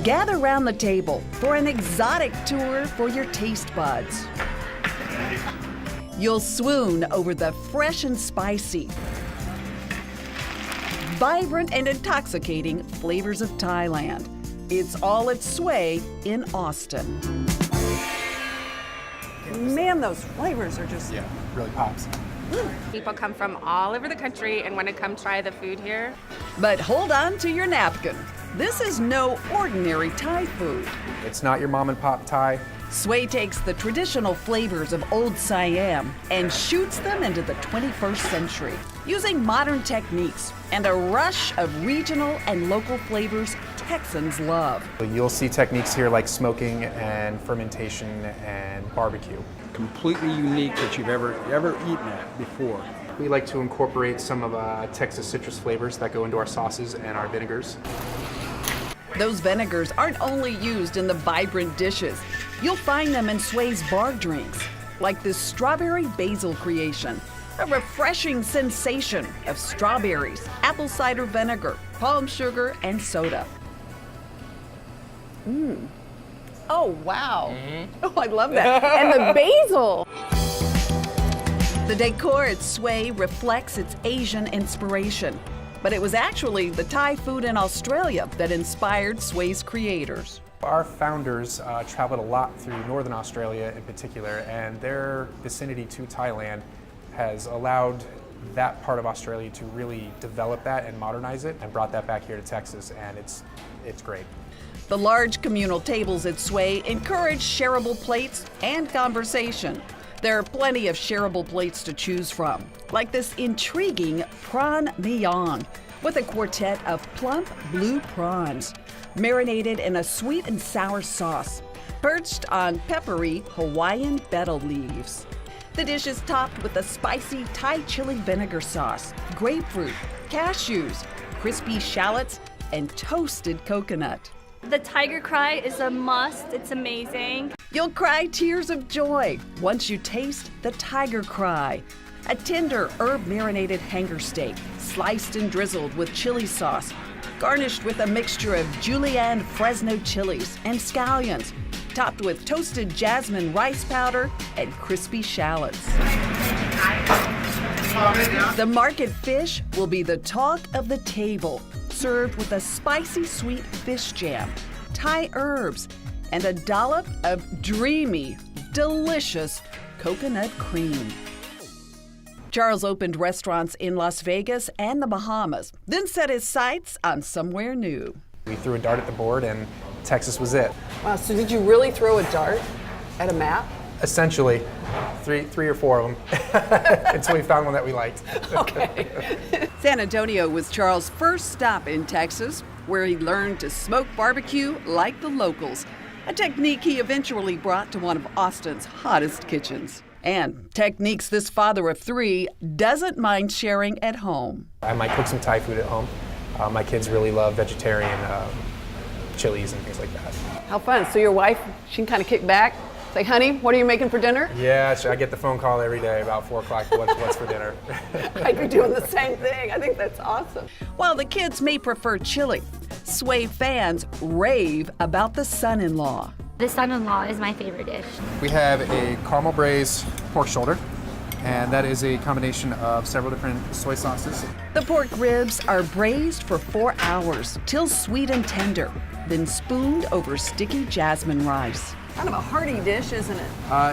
Gather round the table for an exotic tour for your taste buds. You'll swoon over the fresh and spicy, vibrant and intoxicating flavors of Thailand. It's all at Sway in Austin. Man, those flavors are just... Yeah, really pops. People come from all over the country and want to come try the food here. But hold on to your napkin. This is no ordinary Thai food. It's not your mom and pop Thai. Sway takes the traditional flavors of Old Siam and shoots them into the 21st century, using modern techniques and a rush of regional and local flavors Texans love. You'll see techniques here like smoking and fermentation and barbecue. Completely unique that you've ever eaten at before. We like to incorporate some of Texas citrus flavors that go into our sauces and our vinegars. Those vinegars aren't only used in the vibrant dishes. You'll find them in Sway's bar drinks, like this strawberry basil creation, a refreshing sensation of strawberries, apple cider vinegar, palm sugar, and soda. Oh, wow. Oh, I love that. And the basil. The decor at Sway reflects its Asian inspiration, but it was actually the Thai food in Australia that inspired Sway's creators. Our founders traveled a lot through Northern Australia in particular, and their vicinity to Thailand has allowed that part of Australia to really develop that and modernize it, and brought that back here to Texas, and it's great. The large communal tables at Sway encourage shareable plates and conversation. There are plenty of shareable plates to choose from, like this intriguing prawn miyang with a quartet of plump blue prawns, marinated in a sweet and sour sauce, perched on peppery Hawaiian betel leaves. The dish is topped with a spicy Thai chili vinegar sauce, grapefruit, cashews, crispy shallots, and toasted coconut. The tiger cry is a must. It's amazing. You'll cry tears of joy once you taste the tiger cry, a tender herb-marinated hanger steak, sliced and drizzled with chili sauce, garnished with a mixture of julienne Fresno chilies and scallions, topped with toasted jasmine rice powder and crispy shallots. The market fish will be the talk of the table, served with a spicy sweet fish jam, Thai herbs, and a dollop of dreamy, delicious coconut cream. Charles opened restaurants in Las Vegas and the Bahamas, then set his sights on somewhere new. We threw a dart at the board, and Texas was it. Wow, so did you really throw a dart at a map? Essentially, three or four of them, until we found one that we liked. Okay. San Antonio was Charles' first stop in Texas, where he learned to smoke barbecue like the locals, a technique he eventually brought to one of Austin's hottest kitchens. And techniques this father of three doesn't mind sharing at home. I might cook some Thai food at home. My kids really love vegetarian chilies and things like that. How fun. So your wife, she can kind of kick back, say, honey, what are you making for dinner? Yeah, I get the phone call every day about 4 o'clock, what's for dinner? You're doing the same thing. I think that's awesome. While the kids may prefer chili, Sway fans rave about the son-in-law. The son-in-law is my favorite dish. We have a caramel braised pork shoulder, and that is a combination of several different soy sauces. The pork ribs are braised for 4 hours till sweet and tender, then spooned over sticky jasmine rice. Kind of a hearty dish, isn't it?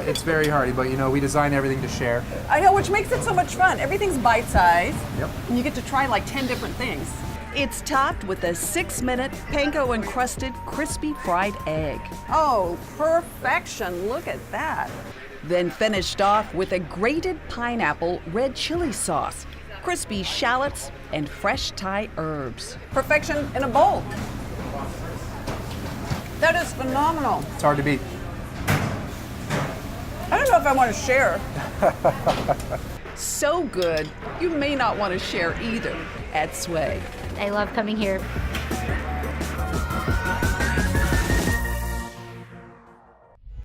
It's very hearty, but we design everything to share. I know, which makes it so much fun. Everything's bite-sized. Yep. And you get to try like 10 different things. It's topped with a 6-minute panko-encrusted crispy fried egg. Oh, perfection. Look at that. Then finished off with a grated pineapple red chili sauce, crispy shallots, and fresh Thai herbs. Perfection in a bowl. That is phenomenal. It's hard to beat. I don't know if I want to share. So good, you may not want to share either at Sway. I love coming here.